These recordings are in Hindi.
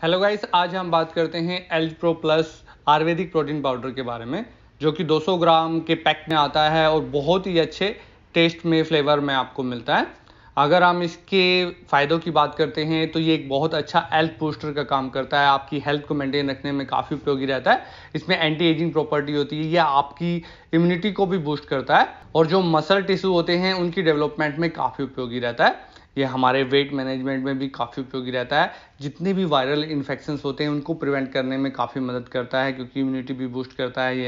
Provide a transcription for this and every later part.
हेलो गाइस, आज हम बात करते हैं else pro plus Ayurvedic protein powder के बारे में, जो कि 200 ग्राम के पैक में आता है और बहुत ही अच्छे टेस्ट में, फ्लेवर में आपको मिलता है। अगर हम इसके फ़ायदों की बात करते हैं तो ये एक बहुत अच्छा हेल्थ बूस्टर का काम करता है, आपकी हेल्थ को मेंटेन रखने में काफ़ी उपयोगी रहता है। इसमें एंटी एजिंग प्रॉपर्टी होती है, यह आपकी इम्यूनिटी को भी बूस्ट करता है और जो मसल टिश्यू होते हैं उनकी डेवलपमेंट में काफ़ी उपयोगी रहता है। ये हमारे वेट मैनेजमेंट में भी काफ़ी उपयोगी रहता है। जितने भी वायरल इन्फेक्शंस होते हैं उनको प्रिवेंट करने में काफ़ी मदद करता है, क्योंकि इम्यूनिटी भी बूस्ट करता है।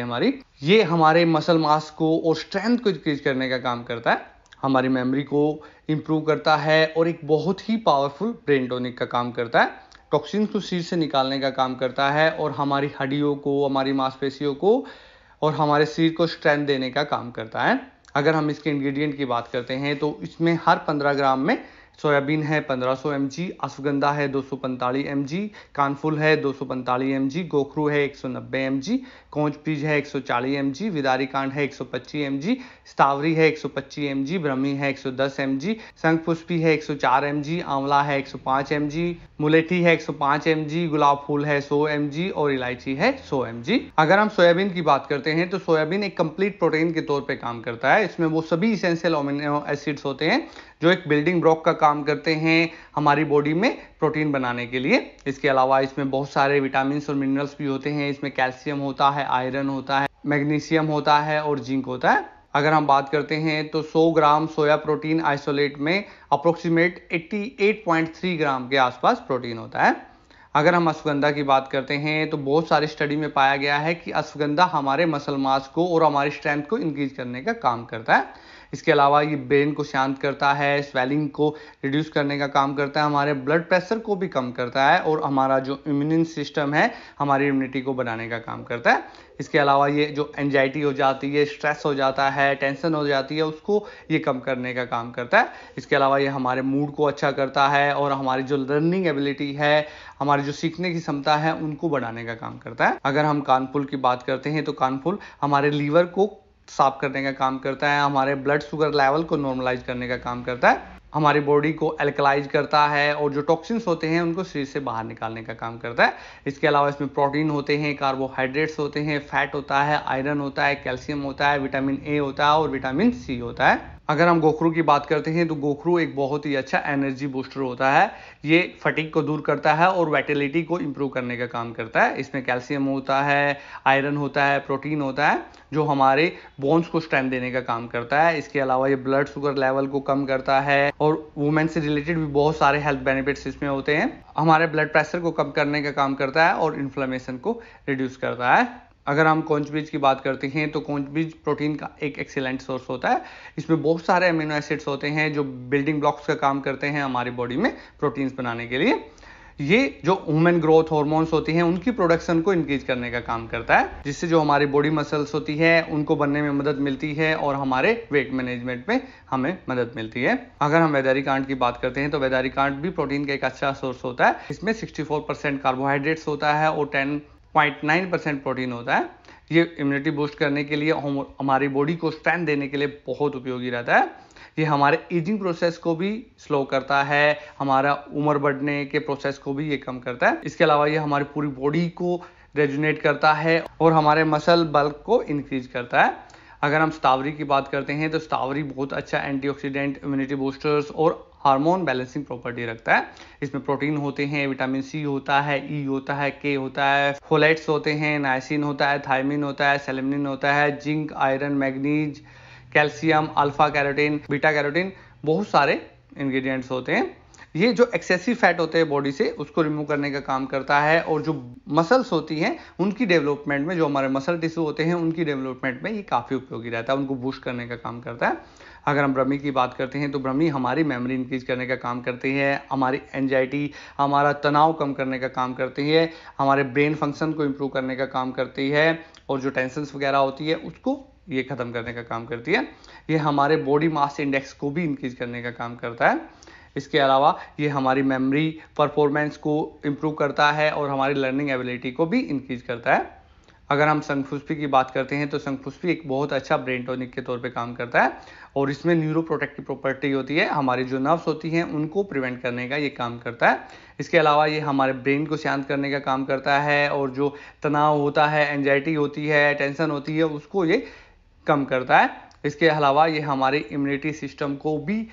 ये हमारे मसल मास को और स्ट्रेंथ को इंक्रीज करने का काम करता है, हमारी मेमोरी को इम्प्रूव करता है और एक बहुत ही पावरफुल ब्रेन टॉनिक का काम करता है। टॉक्सिन्स को शरीर से निकालने का काम करता है और हमारी हड्डियों को, हमारी मांसपेशियों को और हमारे शरीर को स्ट्रेंथ देने का काम करता है। अगर हम इसके इंग्रेडिएंट की बात करते हैं तो इसमें हर 15 ग्राम में सोयाबीन है 1500 mg, अश्वगंधा है 245 mg, कानफुल है 245 mg, गोखरू है 190 mg, कोंच बीज है 140 mg, विदारी कांड है 125 mg, स्टावरी है 125 mg, ब्रह्मी है 110 mg, शंखपुष्पी है 104 mg, आंवला है 105 mg, मुलेठी है 105 mg, गुलाब फूल है 100 mg और इलायची है 100 mg। अगर हम सोयाबीन की बात करते हैं तो सोयाबीन एक कंप्लीट प्रोटीन के तौर पे काम करता है। इसमें वो सभी इसेंशियल अमीनो एसिड्स होते हैं जो एक बिल्डिंग ब्लॉक का काम करते हैं हमारी बॉडी में प्रोटीन बनाने के लिए। इसके अलावा इसमें बहुत सारे विटामिन और मिनरल्स भी होते हैं। इसमें कैल्शियम होता है, आयरन होता है, मैग्नीशियम होता है और जिंक होता है। अगर हम बात करते हैं तो 100 ग्राम सोया प्रोटीन आइसोलेट में अप्रोक्सीमेट 88.3 ग्राम के आसपास प्रोटीन होता है। अगर हम अश्वगंधा की बात करते हैं तो बहुत सारी स्टडी में पाया गया है कि अश्वगंधा हमारे मसल मास को और हमारी स्ट्रेंथ को इंक्रीज करने का काम करता है। इसके अलावा ये ब्रेन को शांत करता है, स्वेलिंग को रिड्यूस करने का काम करता है, हमारे ब्लड प्रेशर को भी कम करता है और हमारा जो इम्यून सिस्टम है, हमारी इम्यूनिटी को बढ़ाने का काम करता है। इसके अलावा ये जो एंजाइटी हो जाती है, स्ट्रेस हो जाता है, टेंशन हो जाती है, उसको ये कम करने का काम करता है। इसके अलावा ये हमारे मूड को अच्छा करता है और हमारी जो लर्निंग एबिलिटी है, हमारी जो सीखने की क्षमता है, उनको बढ़ाने का काम करता है। अगर हम कानफुल की बात करते हैं तो कानफुल हमारे लीवर को साफ करने का काम करता है, हमारे ब्लड शुगर लेवल को नॉर्मलाइज करने का काम करता है, हमारी बॉडी को एल्कलाइज करता है और जो टॉक्सिन्स होते हैं उनको शरीर से बाहर निकालने का काम करता है। इसके अलावा इसमें प्रोटीन होते हैं, कार्बोहाइड्रेट्स होते हैं, फैट होता है, आयरन होता है, कैल्शियम होता है, विटामिन ए होता है और विटामिन सी होता है। अगर हम गोखरू की बात करते हैं तो गोखरू एक बहुत ही अच्छा एनर्जी बूस्टर होता है। ये फटीग को दूर करता है और वाइटलिटी को इंप्रूव करने का काम करता है। इसमें कैल्शियम होता है, आयरन होता है, प्रोटीन होता है, जो हमारे बोन्स को स्ट्रेंथ देने का काम करता है। इसके अलावा ये ब्लड शुगर लेवल को कम करता है और वुमेन से रिलेटेड भी बहुत सारे हेल्थ बेनिफिट्स इसमें होते हैं। हमारे ब्लड प्रेशर को कम करने का काम करता है और इन्फ्लेमेशन को रिड्यूस करता है। अगर हम कोंच बीज की बात करते हैं तो कोंच बीज प्रोटीन का एक एक्सीलेंट सोर्स होता है। इसमें बहुत सारे अमीनो एसिड्स होते हैं जो बिल्डिंग ब्लॉक्स का काम करते हैं हमारी बॉडी में प्रोटीन्स बनाने के लिए। ये जो ह्यूमन ग्रोथ हार्मोन्स होती हैं उनकी प्रोडक्शन को इंक्रीज करने का काम करता है, जिससे जो हमारी बॉडी मसल्स होती है उनको बनने में मदद मिलती है और हमारे वेट मैनेजमेंट में हमें मदद मिलती है। अगर हम वैदारी कांड की बात करते हैं तो वैदारी कांड भी प्रोटीन का एक अच्छा सोर्स होता है। इसमें 64% कार्बोहाइड्रेट्स होता है और 10.9% प्रोटीन होता है। ये इम्यूनिटी बूस्ट करने के लिए, हमारी बॉडी को स्ट्रेंथ देने के लिए बहुत उपयोगी रहता है। ये हमारे एजिंग प्रोसेस को भी स्लो करता है, हमारा उम्र बढ़ने के प्रोसेस को भी ये कम करता है। इसके अलावा ये हमारी पूरी बॉडी को रेजुनेट करता है और हमारे मसल बल्क को इंक्रीज करता है। अगर हम स्ट्रॉबेरी की बात करते हैं तो स्ट्रॉबेरी बहुत अच्छा एंटीऑक्सीडेंट, इम्यूनिटी बूस्टर्स और हार्मोन बैलेंसिंग प्रॉपर्टी रखता है। इसमें प्रोटीन होते हैं, विटामिन सी होता है, ई होता है, के होता है, फोलेट्स होते हैं, नाइसिन होता है, थायमिन होता है, सेलेनिन होता है, zinc, iron, manganese, calcium, alpha carotene, beta carotene, बहुत सारे इंग्रेडिएंट्स होते हैं। ये जो एक्सेसिव फैट होते हैं बॉडी से, उसको रिमूव करने का काम करता है और जो मसल्स होती हैं उनकी डेवलपमेंट में, जो हमारे मसल टिश्यू होते हैं उनकी डेवलपमेंट में ये काफ़ी उपयोगी रहता है, उनको बूस्ट करने का काम करता है। अगर हम ब्रह्मी की बात करते हैं तो ब्रह्मी हमारी मेमोरी इंक्रीज करने का काम करती है, हमारी एंजाइटी, हमारा तनाव कम करने का काम करती है, हमारे ब्रेन फंक्शन को इम्प्रूव करने का काम करती है और जो टेंशन्स वगैरह होती है उसको ये ख़त्म करने का काम करती है। ये हमारे बॉडी मास इंडेक्स को भी इंक्रीज करने का काम करता है। इसके अलावा ये हमारी मेमोरी परफॉर्मेंस को इम्प्रूव करता है और हमारी लर्निंग एबिलिटी को भी इंक्रीज करता है। अगर हम शंखपुष्पी की बात करते हैं तो शंखपुष्पी एक बहुत अच्छा ब्रेन टॉनिक के तौर पे काम करता है और इसमें न्यूरो प्रोटेक्टिव प्रॉपर्टी होती है। हमारी जो नर्व्स होती हैं उनको प्रिवेंट करने का ये काम करता है। इसके अलावा ये हमारे ब्रेन को शांत करने का काम करता है और जो तनाव होता है, एंजाइटी होती है, टेंशन होती है, उसको ये कम करता है। इसके अलावा ये हमारे इम्यूनिटी सिस्टम को भी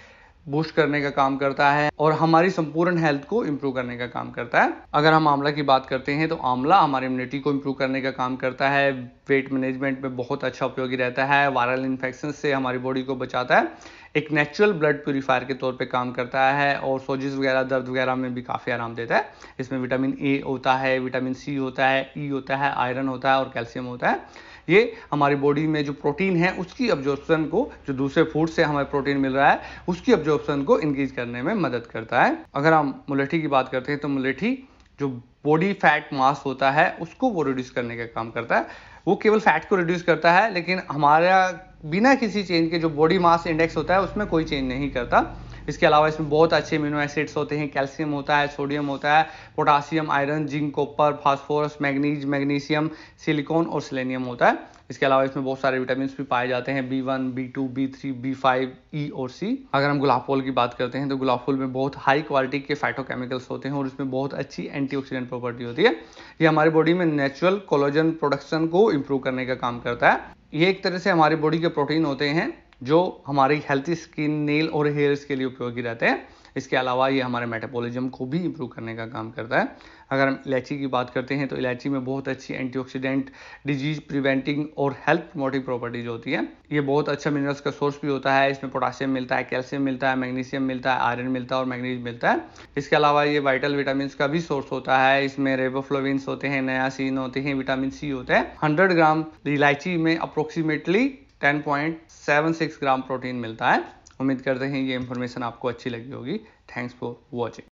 बूस्ट करने का काम करता है और हमारी संपूर्ण हेल्थ को इम्प्रूव करने का काम करता है। अगर हम आंवला की बात करते हैं तो आंवला हमारी इम्यूनिटी को इम्प्रूव करने का काम करता है, वेट मैनेजमेंट में बहुत अच्छा उपयोगी रहता है, वायरल इन्फेक्शन से हमारी बॉडी को बचाता है, एक नेचुरल ब्लड प्यूरिफायर के तौर पे काम करता है और सोजिश वगैरह, दर्द वगैरह में भी काफ़ी आराम देता है। इसमें विटामिन ए होता है, विटामिन सी होता है, ई होता है, आयरन होता है और कैल्शियम होता है। ये हमारी बॉडी में जो प्रोटीन है उसकी अब्जॉर्प्शन को, जो दूसरे फूड से हमें प्रोटीन मिल रहा है उसकी अब्जॉर्प्शन को इंक्रीज करने में मदद करता है। अगर हम मुलेठी की बात करते हैं तो मुलेठी जो बॉडी फैट मास होता है उसको वो रिड्यूस करने का काम करता है। वो केवल फैट को रिड्यूस करता है लेकिन हमारा बिना किसी चेंज के जो बॉडी मास इंडेक्स होता है उसमें कोई चेंज नहीं करता। इसके अलावा इसमें बहुत अच्छे अमीनो एसिड्स होते हैं, कैल्शियम होता है, सोडियम होता है, potassium, iron, zinc, copper, phosphorus, manganese, magnesium, silicon और सेलेनियम होता है। इसके अलावा इसमें बहुत सारे विटामिन भी पाए जाते हैं, B1, B2, B3, B5, E और C। अगर हम गुलाब फूल की बात करते हैं तो गुलाब फूल में बहुत हाई क्वालिटी के फाइटोकेमिकल्स होते हैं और इसमें बहुत अच्छी एंटीऑक्सीडेंट प्रॉपर्टी होती है। ये हमारी बॉडी में नेचुरल कोलेजन प्रोडक्शन को इम्प्रूव करने का काम करता है। ये एक तरह से हमारी बॉडी के प्रोटीन होते हैं जो हमारी हेल्थी स्किन, नेल और हेयर्स के लिए उपयोगी रहते हैं। इसके अलावा ये हमारे मेटाबॉलिज्म को भी इम्प्रूव करने का काम करता है। अगर हम इलायची की बात करते हैं तो इलायची में बहुत अच्छी एंटीऑक्सीडेंट, डिजीज प्रिवेंटिंग और हेल्थ प्रमोटिंग प्रॉपर्टीज होती है। ये बहुत अच्छा मिनरल्स का सोर्स भी होता है। इसमें पोटासियम मिलता है, कैल्शियम मिलता है, मैग्नीशियम मिलता है, आयरन मिलता है और मैग्नीज मिलता है। इसके अलावा ये वाइटल विटामिन का भी सोर्स होता है। इसमें रेबोफ्लोविन्स होते हैं, नियासिन होते हैं, विटामिन सी होता है। 100 ग्राम इलायची में अप्रोक्सीमेटली 10.76 ग्राम प्रोटीन मिलता है। उम्मीद करते हैं ये इन्फॉर्मेशन आपको अच्छी लगी होगी। Thanks for watching.